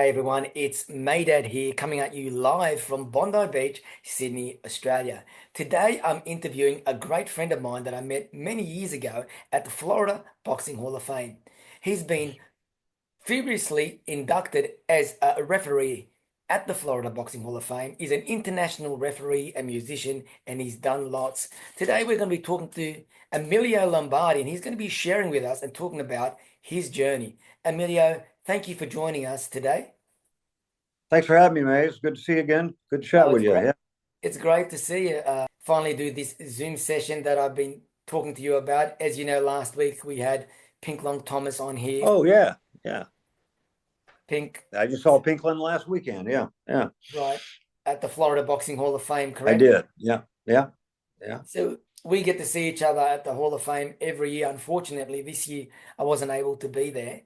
G'day everyone, it's Maydad here coming at you live from Bondi Beach, Sydney, Australia. Today I'm interviewing a great friend of mine that I met many years ago at the Florida Boxing Hall of Fame. He's been previously inducted as a referee at the Florida Boxing Hall of Fame. He's an international referee, a musician, and he's done lots. Today we're going to be talking to Emilio Lombardi, and he's going to be sharing with us and talking about his journey. Emilio, thank you for joining us today. Thanks for having me, mate. It's good to see you again. Good to chat with you. Great. Yeah. It's great to see you finally do this Zoom session that I've been talking to you about. As you know, last week we had Pink Long Thomas on here. Oh, yeah. Yeah. Pink, I just saw Pinkland last weekend. Yeah. Yeah. right, at the Florida Boxing Hall of Fame, I correct? did. Yeah. Yeah. Yeah. So we get to see each other at the Hall of Fame every year. Unfortunately, this year I wasn't able to be there.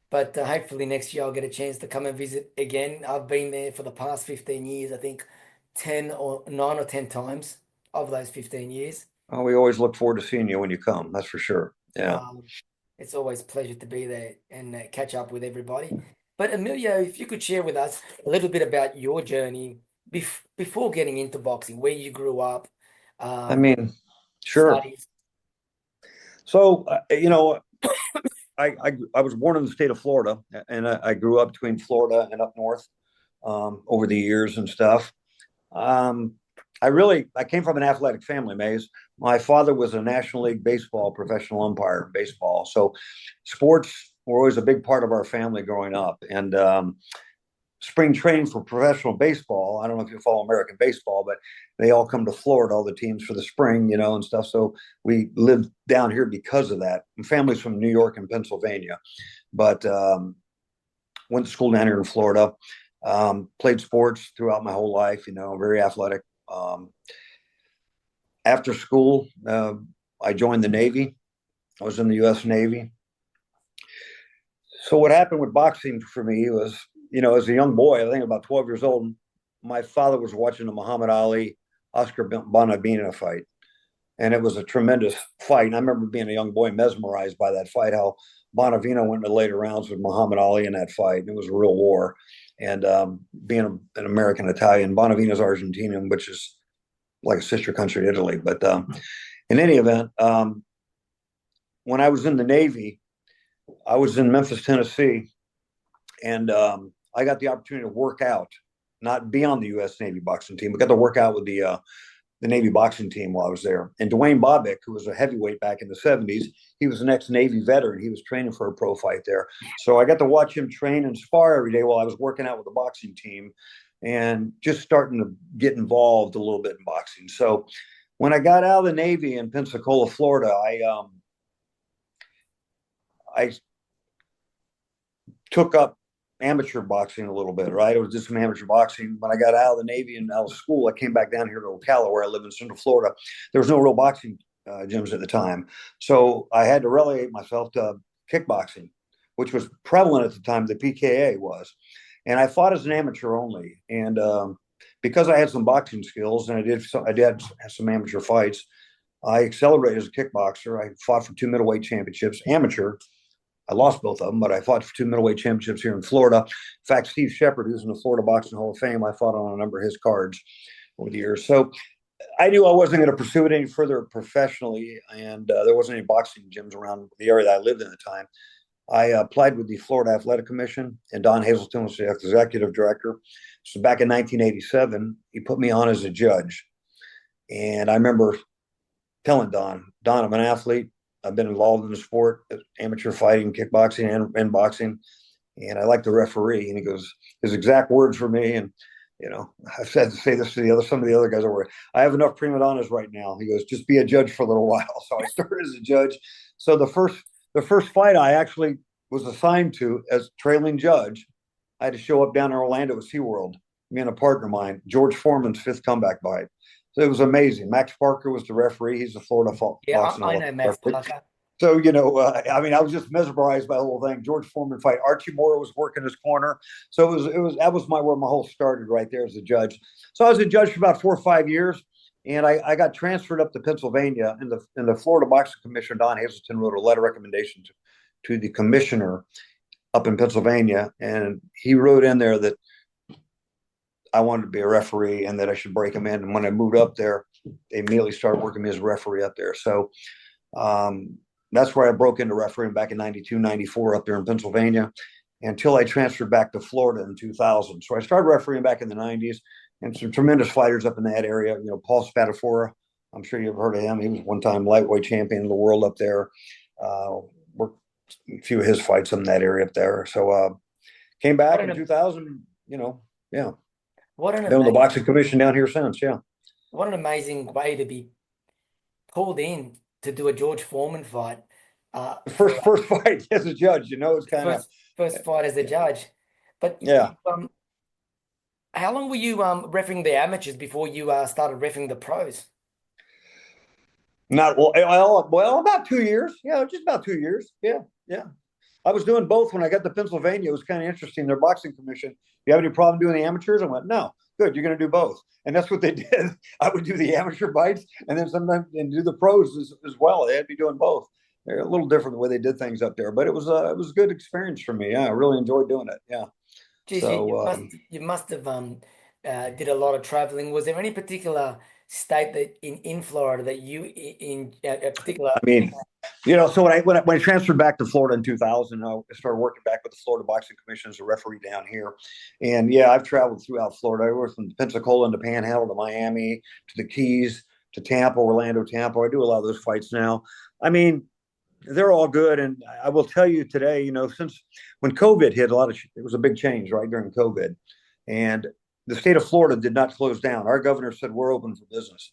But hopefully next year I'll get a chance to come and visit again. I've been there for the past 15 years, I think 10 or 9 or 10 times of those 15 years. Oh, we always look forward to seeing you when you come. That's for sure. Yeah. It's always a pleasure to be there and catch up with everybody. But Emilio, if you could share with us a little bit about your journey before getting into boxing, where you grew up, sure. studies. So, I was born in the state of Florida, and I grew up between Florida and up north over the years and stuff. I came from an athletic family, Maze. My father was a National League baseball professional umpire in baseball. So sports were always a big part of our family growing up. And spring training for professional baseball, I don't know if you follow American baseball, but they all come to Florida, all the teams for the spring, and stuff. So we lived down here because of that. And families from New York and Pennsylvania, but went to school down here in Florida. Played sports throughout my whole life, very athletic. After school, I joined the Navy. I was in the U.S. Navy. So what happened with boxing for me was, as a young boy, I think about 12 years old, my father was watching the Muhammad Ali, Oscar Bonavena fight. And it was a tremendous fight. And I remember being a young boy mesmerized by that fight, how Bonavena went into later rounds with Muhammad Ali in that fight. It was a real war. And being an American Italian, Bonavena's Argentinian, which is like a sister country to Italy. But in any event, when I was in the Navy, I was in Memphis, Tennessee, and I got the opportunity to work out, not be on the U.S. Navy boxing team, but got to work out with the Navy boxing team while I was there. And 𝙀😍😍, who was a heavyweight back in the 70s, he was an ex-Navy veteran. He was training for a pro fight there. So I got to watch him train and spar every day while I was working out with the boxing team and just starting to get involved a little bit in boxing. So when I got out of the Navy in Pensacola, Florida, I took up amateur boxing a little bit, right? I was just some amateur boxing. When I got out of the Navy and out of school, I came back down here to Ocala, where I live in Central Florida. There was no real boxing gyms at the time. So I had to relegate myself to kickboxing, which was prevalent at the time. The PKA was. And I fought as an amateur only. And because I had some boxing skills and I did have some amateur fights, I accelerated as a kickboxer. I fought for 2 middleweight championships, amateur. I lost both of them, but I fought for 2 middleweight championships here in Florida. In fact, Steve Shepard, who's in the Florida Boxing Hall of Fame, I fought on a number of his cards over the years. So I knew I wasn't going to pursue it any further professionally, and there wasn't any boxing gyms around the area that I lived in at the time. I applied with the Florida Athletic Commission, and Don Hazelton was the executive director. So back in 1987, he put me on as a judge. And I remember telling Don, I'm an athlete. I've been involved in the sport, amateur fighting, kickboxing, and boxing, and I like the referee. And he goes, his exact words for me, and I've said to say this to some of the other guys over. I have enough prima donnas right now. He goes, just be a judge for a little while. So I started as a judge. So the first fight I actually was assigned to as trailing judge, I had to show up down in Orlando at SeaWorld. Me and a partner of mine, George Foreman's 5th comeback fight. So it was amazing. Max Parker was the referee. He's the Florida Boxing I know Max Parker. So, I was just mesmerized by the whole thing. George Foreman fight. Archie Moore was working his corner. So that was where my whole started right there as a judge. So I was a judge for about 4 or 5 years, and I got transferred up to Pennsylvania. And the Florida Boxing Commissioner, Don Hazelton, wrote a letter of recommendation to the commissioner up in Pennsylvania, and he wrote in there that I wanted to be a referee and that I should break him in. And when I moved up there, they immediately started working me as a referee up there. So that's where I broke into refereeing back in 92, 94 up there in Pennsylvania, until I transferred back to Florida in 2000. So I started refereeing back in the 90s, and some tremendous fighters up in that area. You know, Paul Spadafora, I'm sure you've heard of him. He was one-time lightweight champion of the world up there. Worked a few of his fights in that area up there. So came back in 2000, yeah. What an Been with the boxing commission down here since, yeah. What an amazing way to be pulled in to do a George Foreman fight. First fight as a judge, it's kind of first fight as a judge. But yeah. How long were you refereeing the amateurs before you started refereeing the pros? Not well, about 2 years. Yeah, just about 2 years. Yeah. I was doing both when I got to Pennsylvania. It was kind of interesting. Their boxing commission, you have any problem doing the amateurs? I went, no, good. You're going to do both. And that's what they did. I would do the amateur fights and then sometimes do the pros as well. They had to be doing both. They're a little different the way they did things up there, but it was a good experience for me. Yeah, I really enjoyed doing it. Yeah. Geez, so you must have did a lot of traveling. Was there any particular state that in Florida that you in a particular? I mean, so when I transferred back to Florida in 2000, I started working back with the Florida Boxing Commission as a referee down here. And yeah, I've traveled throughout Florida. I worked from Pensacola to Panhandle to Miami to the Keys to Tampa, Orlando, Tampa. I do a lot of those fights now. I mean, they're all good. And I will tell you today, since when COVID hit, it was a big change right during COVID. And the state of Florida did not close down. Our governor said we're open for business.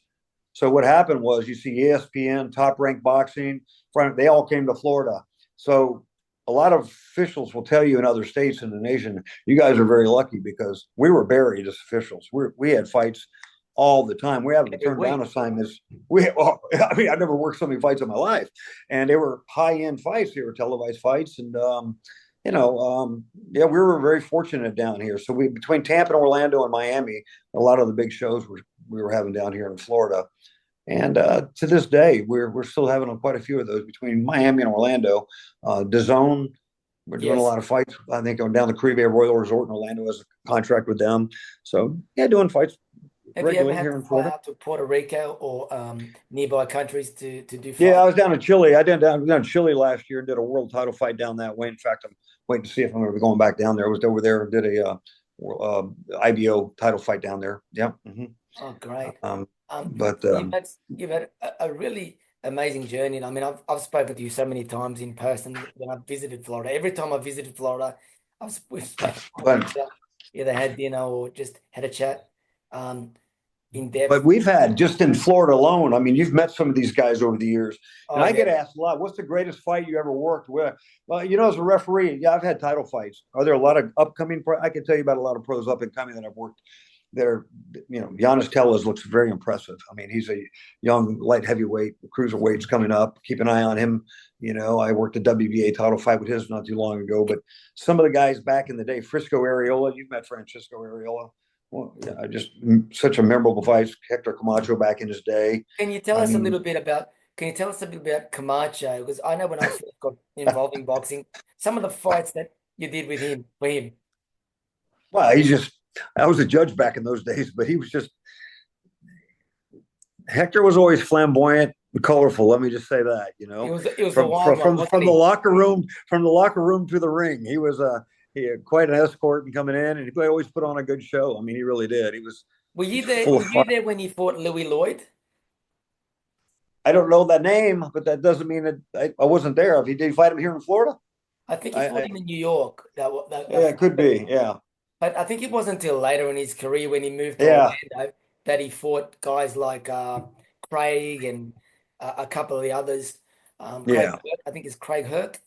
So what happened was, you see ESPN, Top Rank Boxing, they all came to Florida. So a lot of officials will tell you in other states in the nation, you guys are very lucky because we were buried as officials. We had fights all the time. We haven't turned down assignments. I never worked so many fights in my life, and they were high-end fights. They were televised fights, and we were very fortunate down here. So between Tampa and Orlando and Miami, a lot of the big shows we were having down here in Florida. And to this day, we're still having quite a few of those between Miami and Orlando. ＤAZN, we're doing a lot of fights. I think going down the Caribe Royal Resort in Orlando has a contract with them. So yeah, doing fights. Have you ever had to fly out to Puerto Rico or nearby countries to do fights? Yeah, I was down in Chile. I was down in Chile last year and did a world title fight down that way. In fact, I'm waiting to see if I'm going to be going back down there. I was over there and did a IBO title fight down there. Yeah. Mm-hmm. Oh, great. But you've had a really amazing journey. And I mean, I've spoken to you so many times in person when I've visited Florida. Every time I visited Florida, we've either had dinner or just had a chat. In depth. But we've had, just in Florida alone, I mean, you've met some of these guys over the years. And I get asked a lot, what's the greatest fight you ever worked with? Well, as a referee, yeah, I've had title fights. Are there a lot of upcoming I can tell you about a lot of pros up and coming that I've worked there. Giannis Tellez looks very impressive. I mean, he's a young light heavyweight, cruiserweight's coming up. Keep an eye on him. I worked a WBA title fight with his not too long ago. But some of the guys back in the day, Frisco Areola, you've met Francisco Areola. Well, yeah, just such a memorable fight. Hector Camacho back in his day. Can you tell us a little bit about Camacho? Because I know when I first got involved in boxing, some of the fights that you did with him, for him. Well, I was a judge back in those days, but he was just, Hector was always flamboyant and colorful. Let me just say that, It was from the locker room to the ring. He had quite an escort and coming in, and he always put on a good show. I mean, he really did. Were you there when he fought Louis Lloyd? I don't know that name, but that doesn't mean that I wasn't there. Did he fight him here in Florida? I think he fought him in New York. Yeah, it could be. Yeah. But I think it wasn't until later in his career when he moved to Orlando that he fought guys like Craig and a couple of the others. I think it's Craig Hurt.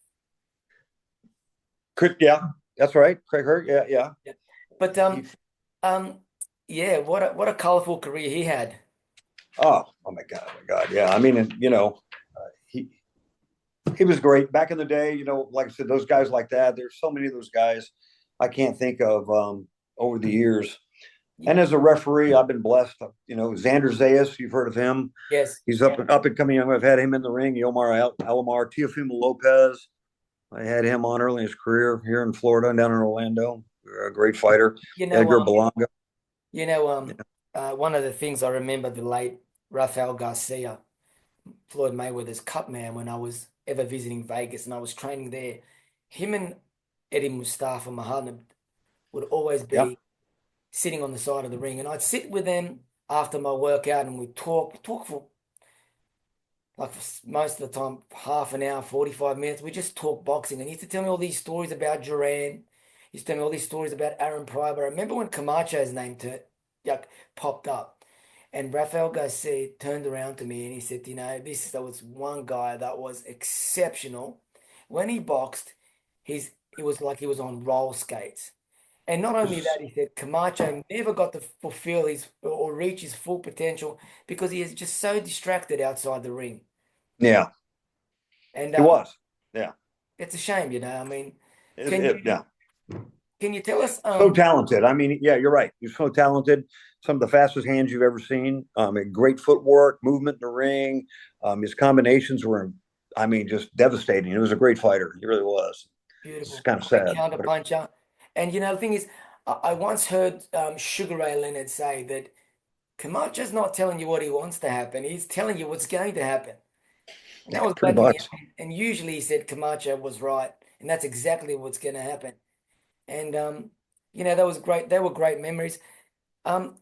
That's right, Craig Hurt. Yeah. But what a colorful career he had. Oh my God. Yeah, I mean, he was great back in the day. Like I said, those guys like that. There's so many of those guys I can't think of over the years. Yeah. And as a referee, I've been blessed. Xander Zayas, you've heard of him? Yes. He's up and coming. I've had him in the ring. Omar Alamar, Teofimo Lopez. I had him on early in his career here in Florida, down in Orlando. A great fighter, You know, Edgar Berlanga. you know, one of the things I remember the late Rafael Garcia, Floyd Mayweather's cut man, when I was ever visiting Vegas and I was training there, him and Eddie Mustafa Muhammad would always Yeah, be sitting on the side of the ring, and I'd sit with them after my workout, and we'd talk for like for most of the time, half an hour, 45 minutes. We just talk boxing, and he used to tell me all these stories about Duran. He used to tell me all these stories about Aaron Pryor. But I remember when Camacho's name like, popped up, and Rafael Garcia turned around to me and he said, there was one guy that was exceptional. When he boxed, it was like he was on roller skates. And not only that, he said Camacho never got to fulfill his or reach his full potential because he is just so distracted outside the ring. yeah, And he was. Yeah, it's a shame, I mean, can you yeah. can you tell us So talented. I mean, yeah, you're right. He's so talented. Some of the fastest hands you've ever seen. Great footwork, movement in the ring. His combinations were, I mean, just devastating. He was a great fighter. He really was. It's beautiful, kind of great sad, counter but puncher. And the thing is, I once heard Sugar Ray Leonard say that Camacho's not telling you what he wants to happen, he's telling you what's going to happen. And that was pretty backing much. him. And usually he said Camacho was right, and that's exactly what's going to happen. And that was great. They were great memories. Um,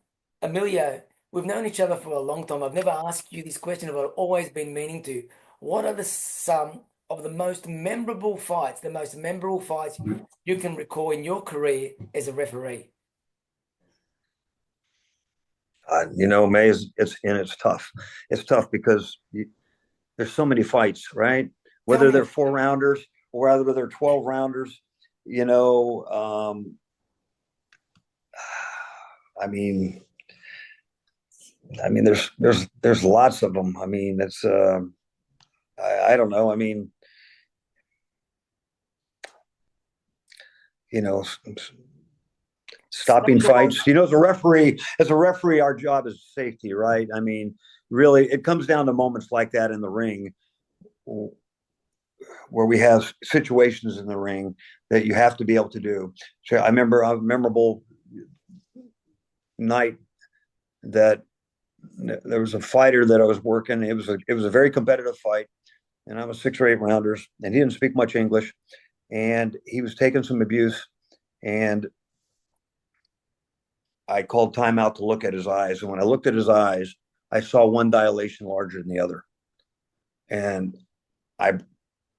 Emilio, we've known each other for a long time. I've never asked you this question, but I've always been meaning to. What are the some of the most memorable fights you can recall in your career as a referee? May is it's tough. It's tough because there's so many fights, right? Tell Whether me, they're 4 rounders or whether they're 12 rounders. You know, I mean, there's lots of them. I mean, it's I don't know. I mean, you know, some stopping of the ones, fights. As a referee, our job is safety, right? I mean, really, it comes down to moments like that in the ring where we have situations in the ring that you have to be able to do. So I remember a memorable night that there was a fighter that I was working. It was a very competitive fight, and I was 6 or 8 rounders, and he didn't speak much English, and he was taking some abuse, and I called timeout to look at his eyes, and when I looked at his eyes, I saw one dilation larger than the other, and I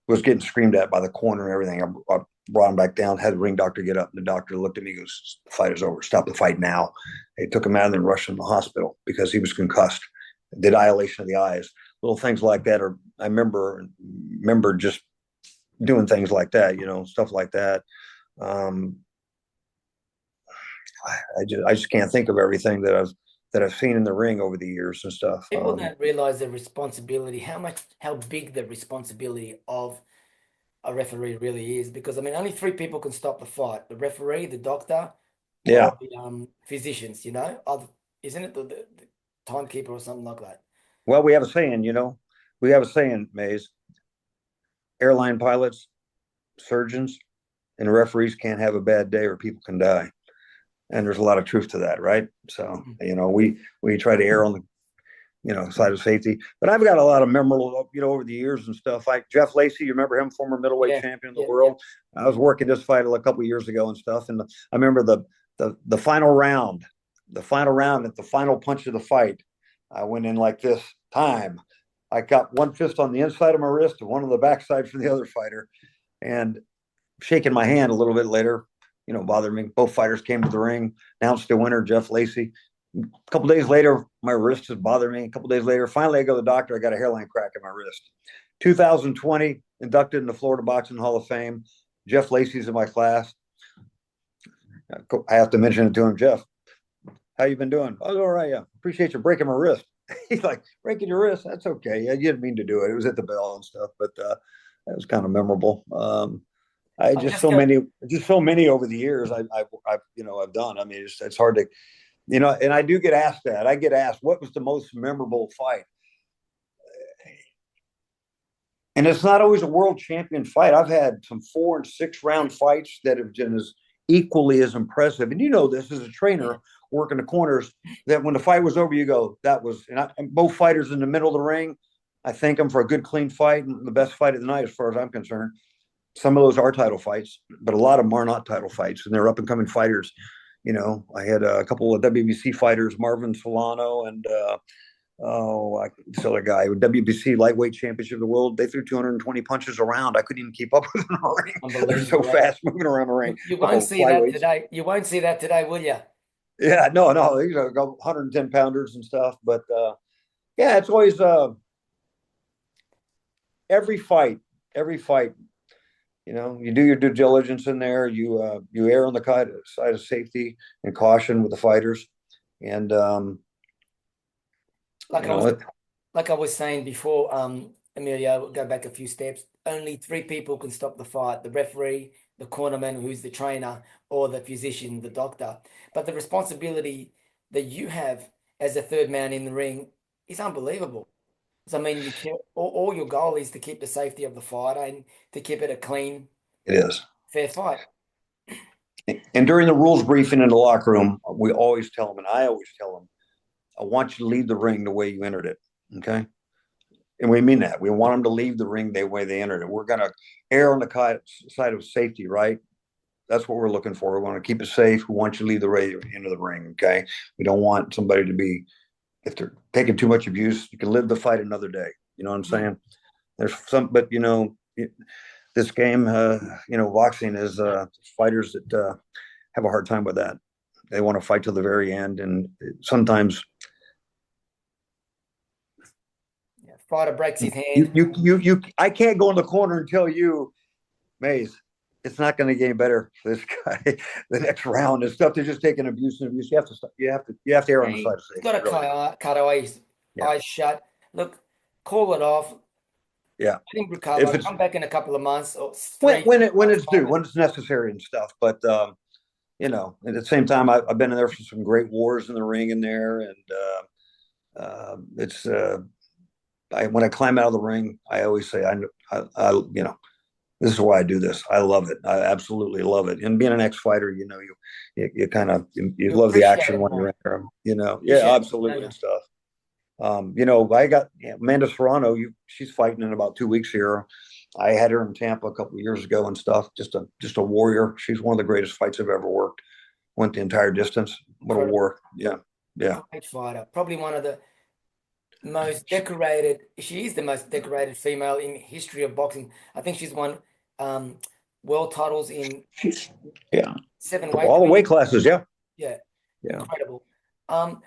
was getting screamed at by the corner and everything. I brought him back down, had the ring doctor get up, and the doctor looked at me and goes, "The fight is over. Stop the fight now." They took him out and then rushed him to the hospital because he was concussed. The dilation of the eyes, little things like that. Or I remember just doing things like that, stuff like that. Um, I just can't think of everything that I've seen in the ring over the years and stuff. people don't realize the responsibility, how big the responsibility of a referee really is. Because I mean, only three people can stop the fight: the referee, the doctor, or Yeah. the physicians. Isn't it the timekeeper or something like that? Well, we have a saying, we have a saying, Maze. Airline pilots, surgeons, and referees can't have a bad day or people can die. And there's a lot of truth to that, right? So, Mhm. we try to err on the side of safety. But I've got a lot of memorable, over the years and stuff. Like Jeff Lacey, you remember him, former middleweight Yeah, champion of the yeah, yeah. world. I was working this fight a couple of years ago and stuff, and I remember the final round, at the final punch of the fight. I went in like this time. I got one fist on the inside of my wrist and one on the backside for the other fighter, and shaking my hand a little bit later, bothered me. Both fighters came to the ring, announced the winner, Jeff Lacey. A couple days later, my wrist is bothering me. A couple days later, finally I go to the doctor. I got a hairline crack in my wrist. 2020, inducted in the Florida Boxing Hall of Fame. Jeff Lacey's in my class. I have to mention it to him. Jeff, how you been doing? Oh, all right. Yeah, appreciate you breaking my wrist. He's like, breaking your wrist? That's okay. Yeah, you didn't mean to do it. It was at the bell and stuff, but that was kind of memorable. I I've just just got so many over the years I've done. I mean, it's hard to, and I do get asked that. I get asked, what was the most memorable fight? And it's not always a world champion fight. I've had some 4 and 6 round fights that have been as equally as impressive. And you know this as a Yeah. trainer working the corners, that when the fight was over, you go, that was, and both fighters in the middle of the ring, I thank them for a good, clean fight and the best fight of the night, as far as I'm concerned. Some of those are title fights, but a lot of them are not title fights, and they're up and coming fighters. I had a couple of WBC fighters, Marvin Solano and this other guy, WBC lightweight championship of the world. They threw 220 punches around. I couldn't even keep up with them in the ring. They're so Unbelievable. fast moving around the ring. You A won't couple of see that flyweights. today. You won't see that today, will you? Yeah, no, these are 110 pounders and stuff. But yeah, it's always every fight, every fight. You do your due diligence in there. You err on the side of safety and caution with the fighters, and Like you I know was it. like I was saying before, Amelia, we'll go back a few steps. Only three people can stop the fight: the referee, the cornerman, who's the trainer, or the physician, the doctor. But the responsibility that you have as a third man in the ring is unbelievable. 'Cause, I mean, you care, all your goal is to keep the safety of the fighter and to keep it a clean, It is. fair fight. And during the rules briefing in the locker room, we always tell them, and I always tell them, I want you to leave the ring the way you entered it. Okay. And we mean that. We want them to leave the ring the way they entered it. We're going to err on the side of safety, right? That's what we're looking for. We want to keep it safe. We want you to leave the way into the ring. Okay. We don't want somebody to be, if they're taking too much abuse, you can live the fight another day. You know what I'm saying? There's some, but this game, boxing is fighters that have a hard time with that. They want to fight till the very end, and sometimes Fighter breaks his hand. I can't go in the corner and tell you, Mays, it's not going to get any better for this guy the next round and stuff. They're just taking abuse and abuse. You have to stop. You have to err on the side of He's safety. got to Really. cut away his Yeah. eyes shut. Look, call it off. Yeah. Let him If recover. it's Come back in a couple of months or when three, when 6 it when months it's due, time. when it's necessary and stuff. But at the same time, I've been in there for some great wars in the ring in there, and it's when I climb out of the ring, I always say, this is why I do this. I love it. I absolutely love it. And being an ex-fighter, you kind of you You love the appreciate action it when you're more. in there. Yeah, Appreciate it absolutely more. and stuff. I got Amanda Serrano. She's fighting in about 2 weeks here. I had her in Tampa a couple of years ago and stuff. Just a warrior. She's one of the greatest fights I've ever worked. Went the entire distance. What a Incredible. war! Yeah, yeah. Great fighter. Probably one of the most decorated. She is the most decorated female in history of boxing. I think she's won um, world titles in She's yeah. 7 weight All the weight divisions. classes. Yeah, Yeah, yeah. incredible. Um,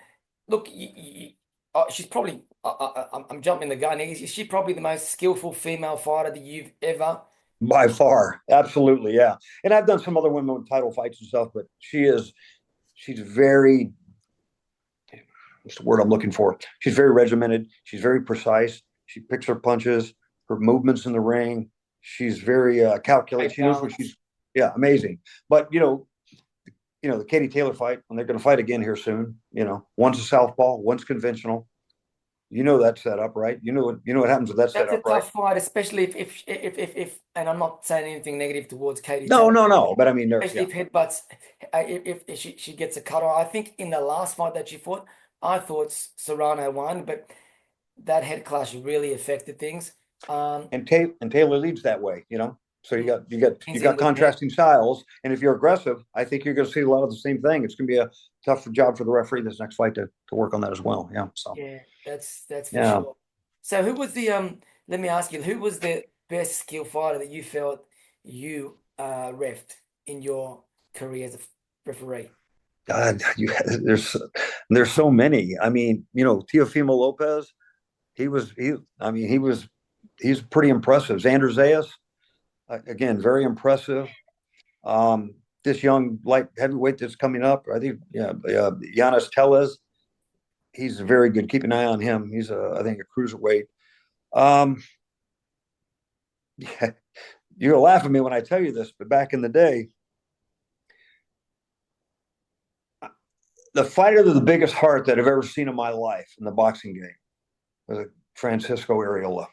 Look, she's probably. I'm jumping the gun. Is she probably the most skillful female fighter that you've ever? By far, absolutely, yeah. And I've done some other women with title fights and stuff, but she's very, what's the word I'm looking for? She's very regimented. She's very precise. She picks her punches, her movements in the ring. She's very calculated. Great She knows what balance. she's, yeah, amazing. But the Katie Taylor fight, when they're going to fight again here soon. One's a southpaw, one's conventional. You know that setup, right? You know what happens with that That's a setup, right? tough fight, especially if and I'm not saying anything negative towards Katie No, Taylor, no, no. But I mean, especially yeah. if headbutts, if she gets a cut on. I think in the last fight that she fought, I thought Serrano won, but that head clash really affected things. And Taylor leads that way. So you got you got you Things in got with the head. contrasting styles, and if you're aggressive, I think you're going to see a lot of the same thing. It's going to be a tough job for the referee this next fight to work on that as well. Yeah. So Yeah, that's for yeah, sure. So who was the let me ask you, who was the best skill fighter that you felt you refed in your career as a referee? God, there's so many. I mean, Teofimo Lopez. He's pretty impressive. Xander Zayas, again, very impressive. This young light heavyweight that's coming up, I think, yeah, Giannis Tellez, he's very good. Keep an eye on him. He's I think a cruiserweight. Um, yeah, you'll laugh at me when I tell you this, but back in the day, the fighter with the biggest heart that I've ever seen in my life in the boxing game was Francisco Ariola.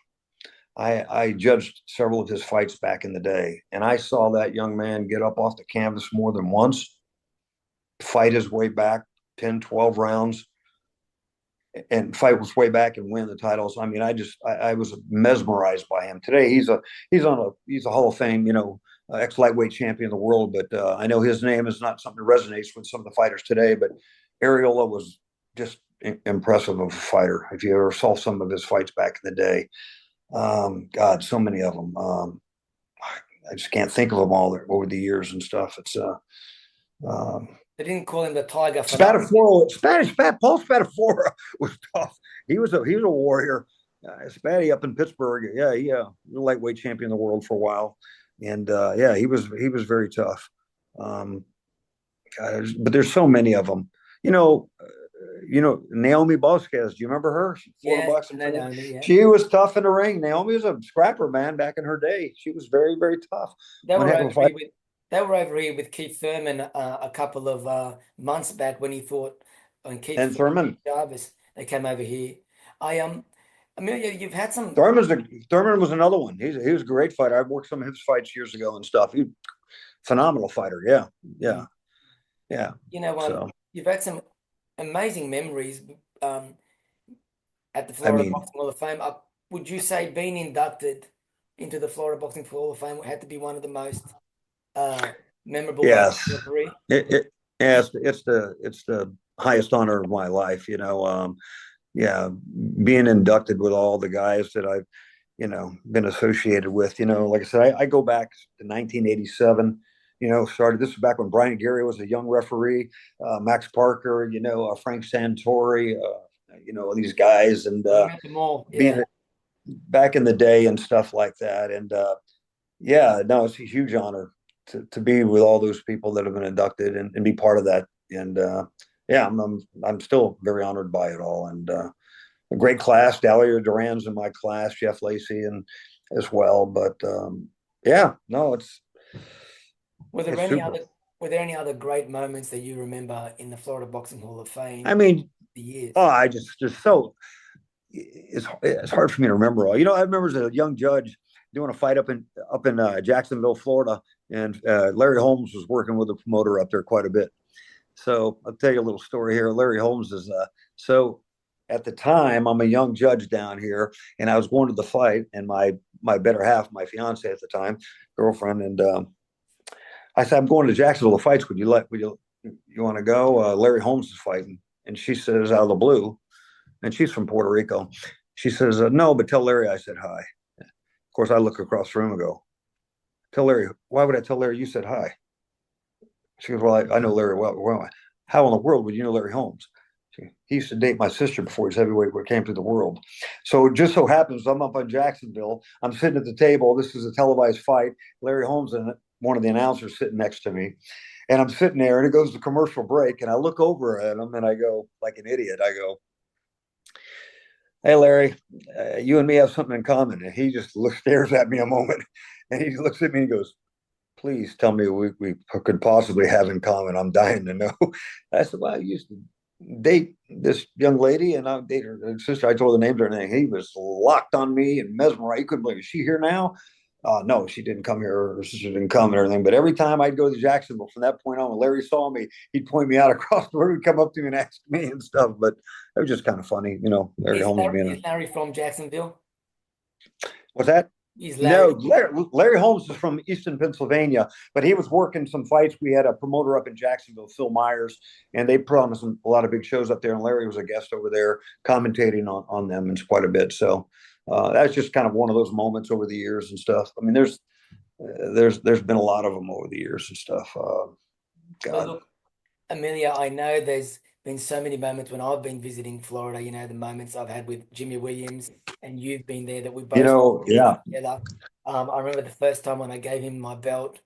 I judged several of his fights back in the day, and I saw that young man get up off the canvas more than once, fight his way back 10, 12 rounds, and fight his way back and win the titles. I mean, I was mesmerized by him. Today, he's a Hall of Fame, ex lightweight champion of the world. But I know his name is not something that resonates with some of the fighters today. But Arreola was just impressive of a fighter. If you ever saw some of his fights back in the day, God, so many of them. I just can't think of them all over the years and stuff. It's um, They didn't call him the Tiger for nothing. Spadafora, Paul Spadafora was tough. He was a warrior. Spatty up in Pittsburgh, yeah, he was a lightweight champion of the world for a while, and yeah, he was very tough. Um, God, but there's so many of them. You know, Naomi Bosquez. Do you remember her? Florida Yeah, boxing no, fan. no, yeah. She was tough in the ring. Naomi was a scrapper, man. Back in her day, she was very, very tough. They One were heck of over a fight. here with they were over here with Keith Thurman a couple of months back when he fought on Keith And Thurman Thurman. Jarvis. They came over here. I Amelia, you've had some, Thurman was another one. He was a great fighter. I've worked some of his fights years ago and stuff. He phenomenal fighter. Yeah, yeah, mm, yeah. So you've had some amazing memories um, at the I Florida mean, Boxing Hall of Fame. Would you say being inducted into the Florida Boxing Hall of Fame had to be one of the most uh, memorable moments yes, of your career? yeah, it's the highest honor of my life. Yeah, being inducted with all the guys that I've been associated with. Like I said, I go back to 1987. Started this was back when Brian Gary was a young referee, Max Parker, Frank Santori, these guys, and You met them all, being yeah. back in the day and stuff like that. And yeah, no, it's a huge honor to be with all those people that have been inducted and be part of that. And yeah, I'm still very honored by it all. And a great class. 𝙈𝙤𝙢𝙗𝙖𝙗𝙗 in my class, Jeff Lacey, and as well. But yeah, no, Were there it's any super. other were there any other great moments that you remember in the Florida Boxing Hall of I Fame? mean, The oh, years. I just so it's hard for me to remember all. I remember as a young judge doing a fight up in Jacksonville, Florida, and Larry Holmes was working with a promoter up there quite a bit. So I'll tell you a little story here. Larry Holmes is so at the time I'm a young judge down here, and I was going to the fight, and my better half, my fiance at the time, girlfriend, and I said I'm going to Jacksonville to fights. Would you want to go? Larry Holmes is fighting, and she says out of the blue, and she's from Puerto Rico. She says no, but tell Larry I said hi. Of course, I look across the room and go, tell Larry. Why would I tell Larry you said hi? She goes, well, I know Larry well. How in the world would you know Larry Holmes? He used to date my sister before he's heavyweight what came through the world. So it just so happens I'm up in Jacksonville. I'm sitting at the table. This is a televised fight. Larry Holmes and one of the announcers sitting next to me. And I'm sitting there and it goes to commercial break. And I look over at him and I go, like an idiot, I go, hey, Larry, you and me have something in common. And he just stares at me a moment. And he looks at me and goes, please tell me we could possibly have in common. I'm dying to know. I said, well, I used to date this young lady and I date her sister. I told the names and everything. He was locked on me and mesmerized. He couldn't believe it. Is she here now? No, she didn't come here. Her sister didn't come and everything. But every time I'd go to Jacksonville from that point on, when Larry saw me, he'd point me out across the room, he'd come up to me and ask me and stuff. But it was just kind of funny, Larry Holmes being Is Larry from Jacksonville? what's that? Is No, Larry? Larry Holmes is from Easton, Pennsylvania, but he was working some fights. We had a promoter up in Jacksonville, Phil Myers, and they put on a lot of big shows up there. And Larry was a guest over there, commentating on them and quite a bit. So that's just kind of one of those moments over the years and stuff. I mean, there's been a lot of them over the years and stuff. Well, God, look, Amelia, I know there's been so many moments when I've been visiting Florida, the moments I've had with Jimmy Williams and you've been there that we both did yeah, together. I remember the first time when I gave him my belt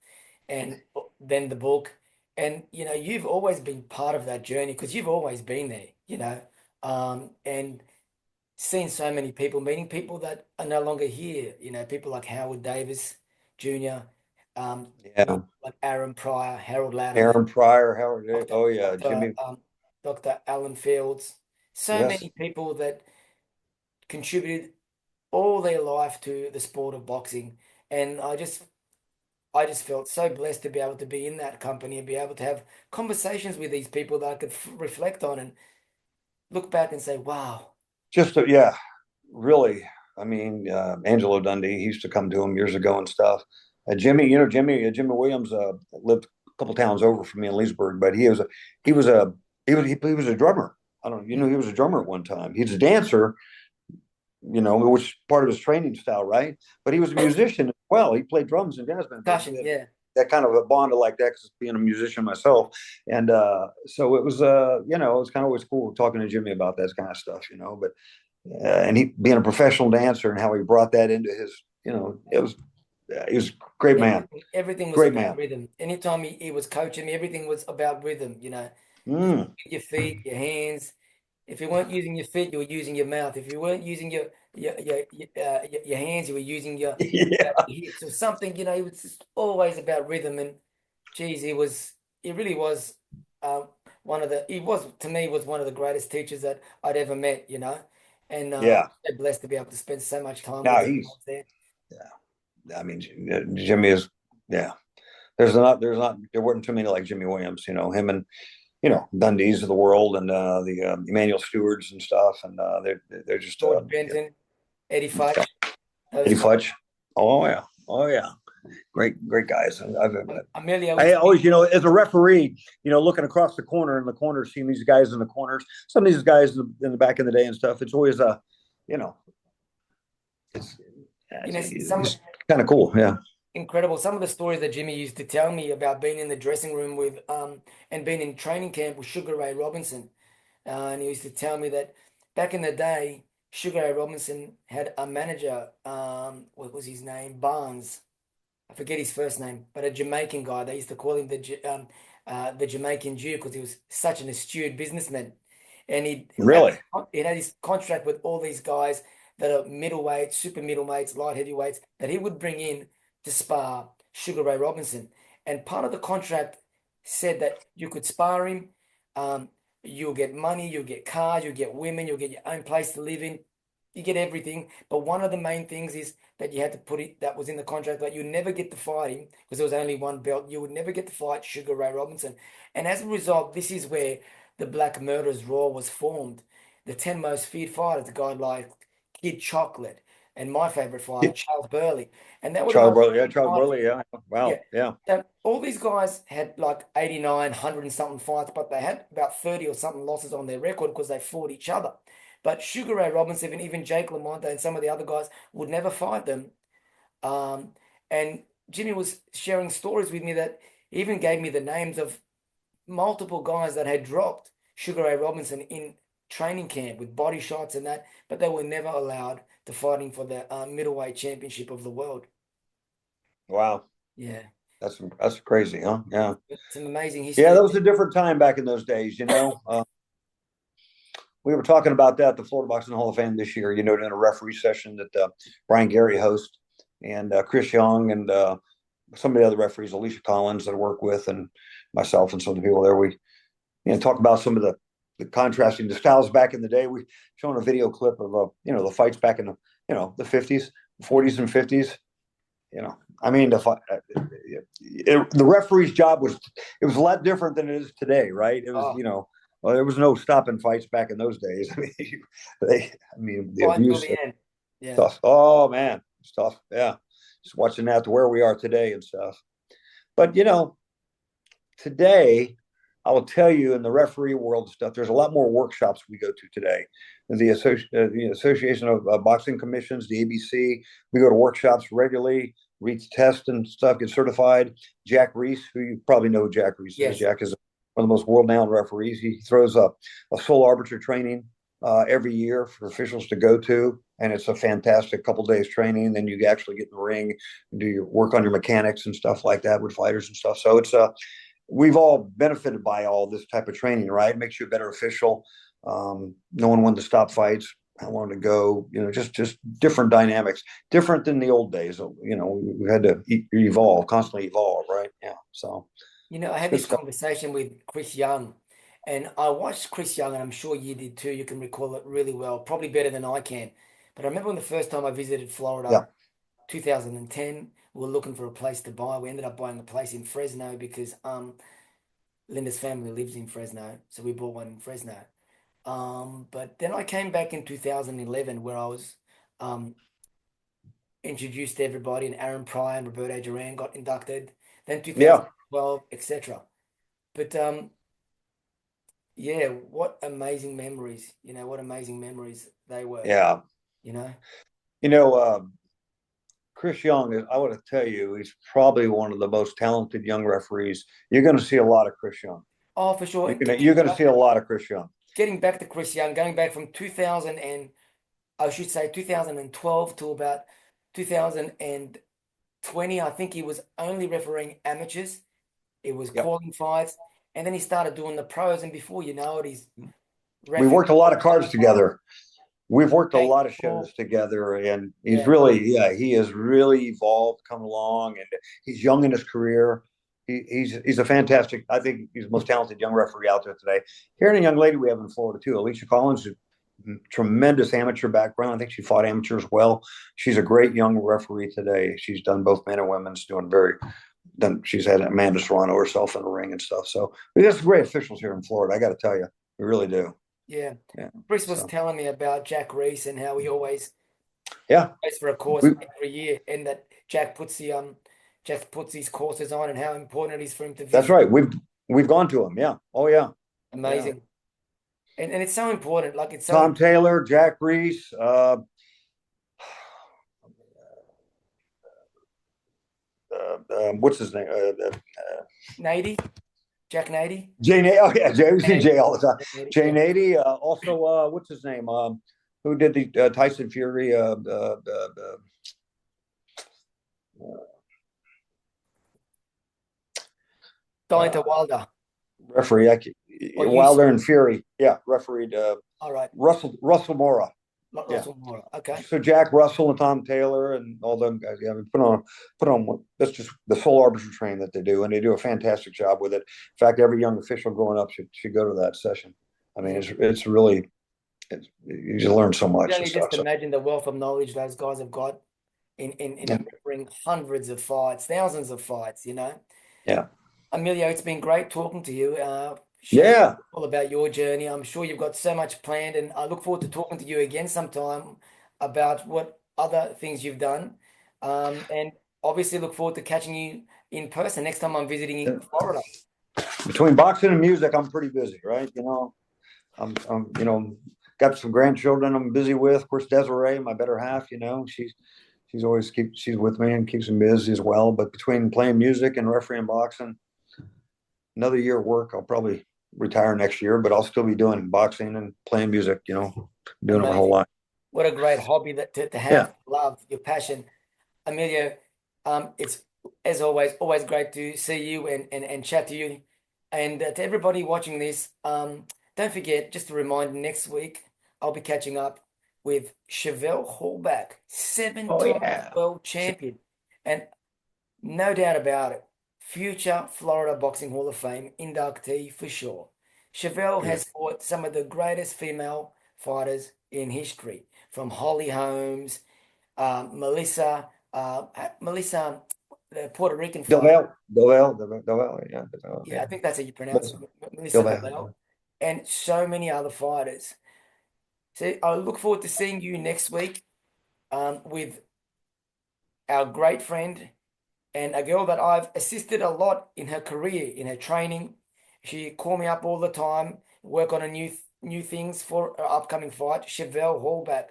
and then the book. And, you've always been part of that journey because you've always been there, and seen so many people, meeting people that are no longer here, people like Howard Davis Jr., yeah. like Aaron Pryor, Harold Latimer, Aaron Pryor, Howard. Dr. Oh yeah, Dr. Jimmy. Dr. Alan Fields, so Yes, many people that contributed all their life to the sport of boxing. And I just felt so blessed to be able to be in that company and be able to have conversations with these people that I could reflect on and look back and say, wow. Just yeah, really. I mean, Angelo Dundee, he used to come to him years ago and stuff. Jimmy, Jimmy Williams lived a couple towns over from me in Leesburg, but he was a he was a drummer. I don't know, he was a drummer at one time. He's a dancer, which part of his training style, right? But he was a musician as well. He played drums and jazz band. Caution, yeah. That kind of a bond like that because being a musician myself, and so it was it was kind of always cool talking to Jimmy about that kind of stuff, But and he being a professional dancer and how he brought that into his, he was a great man, Everything was great about man. rhythm. Anytime he was coaching me, everything was about rhythm. Mm. Your feet, your hands. If you weren't using your feet, you were using your mouth. If you weren't using your hands, you were using your Yeah, hips or something. It was just always about rhythm. And geez, he really was uh, he was, to me, was one of the greatest teachers that I'd ever met. And yeah. so blessed to be able to spend so much time with Now him he's, there. yeah. I mean, Jimmy is, yeah. There's not, there weren't too many like Jimmy Williams. Him and Dundees of the world and the Emmanuel Stewards and stuff, and they're just George Benton, Eddie Futch, those Eddie guys. Futch. Oh yeah, oh yeah. Great guys. Emilio I used to always, as a referee, looking across the corner in the corners, seeing these guys in the corners, some of these guys in the back in the day and stuff. It's always you know, it's some it's kind of cool. Yeah, incredible. Some of the stories that Jimmy used to tell me about being in the dressing room with and being in training camp with Sugar Ray Robinson. And he used to tell me that back in the day, Sugar Ray Robinson had a manager, what was his name? Barnes. I forget his first name, but a Jamaican guy. They used to call him the Jamaican Jew because he was such an astute businessman. And really. he had his contract with all these guys that are middleweights, super middleweights, light heavyweights that he would bring in to spar Sugar Ray Robinson. And part of the contract said that you could spar him. Um, you'll get money, you'll get cars, you'll get women, you'll get your own place to live in. You get everything. But one of the main things is that you had to put it, that was in the contract, that you never get to fight him because there was only one belt. You would never get to fight Sugar Ray Robinson. And as a result, this is where the Black Murderers Raw was formed. The 10 most feared fighters, a guy like Kid Chocolate, and my favorite fighter, Charles Burley. And they were the Charles most Burley, yeah, feared Charles fighters. Burley, yeah. Yeah. Wow, yeah. And all these guys had like 89, 100 and something fights, but they had about 30 or something losses on their record because they fought each other. But Sugar Ray Robinson and even Jake LaMonte and some of the other guys would never fight them. Um, and Jimmy was sharing stories with me that he even gave me the names of multiple guys that had dropped Sugar Ray Robinson in training camp with body shots and that, but they were never allowed to fighting for the middleweight championship of the world. Wow, Yeah, that's crazy, huh? Yeah, it's an amazing yeah. history. That was a different time back in those days. We were talking about that at the Florida Boxing Hall of Fame this year. In a referee session that Brian Gary hosts, and Chris Young and some of the other referees, Alicia Collins that I work with, and myself and some of the people there. We talk about some of the contrasting the styles back in the day. We showing a video clip of the fights back in the 50s, 40s, and 50s. I mean, the referee's job was a lot different than it is today, right? It was well, there was no stopping fights back in those days. The Right until abuse the end. Yeah. stuff. Oh man, stuff. Yeah, just watching that to where we are today and stuff. But today, I will tell you in the referee world and stuff, there's a lot more workshops we go to today. The Association of Boxing Commissions, the ABC, we go to workshops regularly, read tests and stuff, get certified. Jack Reese, who you probably know who Jack Reese Yes. is. Jack is one of the most world-renowned referees. He throws a sole arbiter training every year for officials to go to, and it's a fantastic couple days training. Then you actually get in the ring and do your work on your mechanics and stuff like that with fighters and stuff. So it's we've all benefited by all this type of training, right? It makes you a better official. Knowing when to stop fights, how long to go, just different dynamics, different than the old days. We had to evolve, constantly evolve, right? Yeah. So I had good this stuff. conversation with Chris Young, and I watched Chris Young, and I'm sure you did too. You can recall it really well, probably better than I can. But I remember when the first time I visited Yeah. Florida, 2010, we were looking for a place to buy. We ended up buying a place in Fresno because Linda's family lives in Fresno, so we bought one in Fresno. But then I came back in 2011 where I was um, introduced to everybody, and Aaron Pryor and Roberto Duran got inducted. Then Yeah. 2012, etc. But yeah, what amazing memories! What amazing memories they were. Yeah. You know. You know, Chris Young, I want to tell you, he's probably one of the most talented young referees. You're going to see a lot of Chris Young. Oh, for sure. You're going to see a lot of Chris Young. Getting back to Chris Young, going back from 2000 and I should say 2012 to about 2020, I think he was only refereeing amateurs. It was Yep. calling fights, and then he started doing the pros, and before you know it, he's We worked a lot of cards together. We've worked a Okay, lot of cool. shows together, and he's Yeah. really, he has really evolved, come along, and he's young in his career. He's a fantastic. I think he's the most talented young referee out there today. Here's a young lady we have in Florida too, Alicia Collins, tremendous amateur background. I think she fought amateurs well. She's a great young referee today. She's done both men and women's, she's had Amanda Serrano herself in the ring and stuff. So we got some great officials here in Florida. I got to tell you, we really do. Yeah. Yeah. Chris was telling me about Jack Reese and how he always Yeah. goes for a course every year, and that Jack puts his courses on, and how important it is for him to visit. That's right. We've gone to him. Yeah. Oh yeah. Amazing. And it's so important. Like it's so Tom Taylor, Jack Reese, what's his name? Nady, Jack Nady. Jay. Oh yeah, Jay. We see Jay all the time. Nady, Jay yeah. Nady. Also, what's his name? Who did the Tyson Fury? Deontay Wilder. Referee. Or Wilder and Fury. Yeah, refereed. All right. Russell Mora. Not Yeah. Russell Mora. Okay. So Jack Russell and Tom Taylor and all them guys. Yeah, we put on. That's just the full arbiter training that they do, and they do a fantastic job with it. In fact, every young official growing up should go to that session. I mean, it's really, you learn so much. You And only stuff, just imagine the wealth of knowledge those guys have got in refereeing hundreds of fights, thousands of fights, Yeah. Emilio, it's been great talking to you. Yeah. All about your journey. I'm sure you've got so much planned, and I look forward to talking to you again sometime about what other things you've done. And obviously look forward to catching you in person next time I'm visiting in Florida. Between boxing and music, I'm pretty busy, right? I'm got some grandchildren I'm busy with. Of course, Desiree, my better half, she's always she's with me and keeps me busy as well. But between playing music and refereeing boxing, another year of work, I'll probably retire next year, but I'll still be doing boxing and playing music, doing it my whole life. What a great hobby to have, love, your passion. Emilio, it's as always great to see you and chat to you. And to everybody watching this, don't forget, just a reminder, next week I'll be catching up with Chevelle Hallback, 7-time world champion. And no doubt about it, future Florida Boxing Hall of Fame inductee for sure. Chevelle has fought some of the greatest female fighters in history, from Holly Holmes, Melissa, the Puerto Rican fighter. Dovell, yeah. Yeah, I think that's how you pronounce it, Melissa Dovell, and so many other fighters. So I look forward to seeing you next week with our great friend and a girl that I've assisted a lot in her career, in her training. She called me up all the time, work on a new things for her upcoming fight, Chevelle Hallback.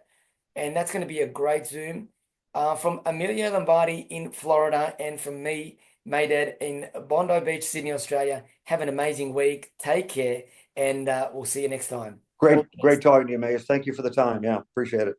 And that's going to be a great Zoom. From Emilio Lombardi in Florida and from me, Maydad in Bondi Beach, Sydney, Australia. Have an amazing week. Take care, and we'll see you next time. Great talking to you, Mays. Thank you for the time. Yeah, appreciate it.